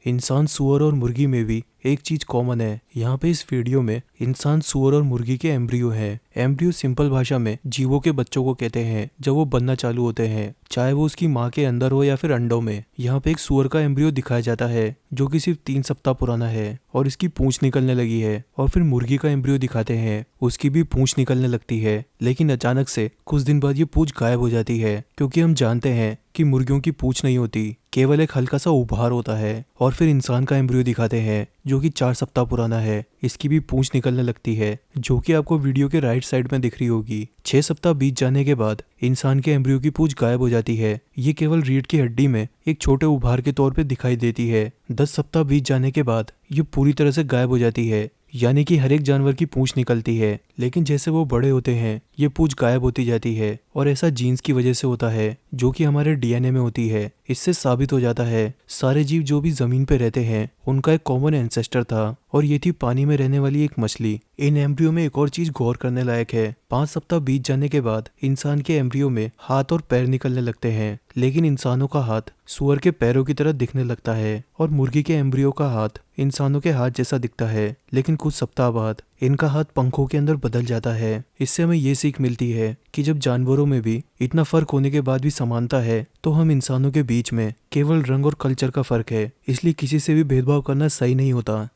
इंसान, सूअर और मुर्गी में भी एक चीज कॉमन है। यहाँ पे इस वीडियो में इंसान, सूअर और मुर्गी के एम्ब्रियो हैं। एम्ब्रियो सिंपल भाषा में जीवों के बच्चों को कहते हैं जब वो बनना चालू होते हैं, चाहे वो उसकी माँ के अंदर हो या फिर अंडों में। यहाँ पे एक सूअर का एम्ब्रियो दिखाया जाता है जो कि सिर्फ 3 सप्ताह पुराना है और इसकी पूंछ निकलने लगी है। और फिर मुर्गी का एम्ब्रियो दिखाते हैं, उसकी भी पूंछ निकलने लगती है, लेकिन अचानक से कुछ दिन बाद ये पूंछ गायब हो जाती है, क्योंकि हम जानते हैं कि मुर्गियों की पूंछ नहीं होती, केवल एक हल्का सा उभार होता है। और फिर इंसान का एम्ब्रियो दिखाते हैं जो कि 4 सप्ताह पुराना है, इसकी भी पूंछ निकलने लगती है, जो कि आपको वीडियो के राइट साइड में दिख रही होगी। 6 सप्ताह बीत जाने के बाद इंसान के एम्ब्रियो की पूंछ गायब हो जाती है। ये केवल रीढ़ की हड्डी में एक छोटे उभार के तौर पे दिखाई देती है। 10 सप्ताह बीत जाने के बाद ये पूरी तरह से गायब हो जाती है, यानी कि हर एक जानवर की पूंछ निकलती है, लेकिन जैसे वो बड़े होते हैं ये पूंछ गायब होती जाती है। और ऐसा जीन्स की वजह से होता है जो कि हमारे डीएनए में होती है। इससे साबित हो जाता है सारे जीव जो भी जमीन पे रहते हैं उनका एक कॉमन एंसेस्टर था, और ये थी पानी में रहने वाली एक मछली। इन एम्ब्रियो में एक और चीज गौर करने लायक है। 5 सप्ताह बीत जाने के बाद इंसान के एम्ब्रियो में हाथ और पैर निकलने लगते हैं, लेकिन इंसानों का हाथ सूअर के पैरों की तरह दिखने लगता है और मुर्गी के एम्ब्रियो का हाथ इंसानों के हाथ जैसा दिखता है। लेकिन कुछ सप्ताह बाद इनका हाथ पंखों के अंदर बदल जाता है। इससे हमें ये सीख मिलती है कि जब जानवरों में भी इतना फर्क होने के बाद भी समानता है, तो हम इंसानों के बीच में केवल रंग और कल्चर का फर्क है, इसलिए किसी से भी भेदभाव करना सही नहीं होता।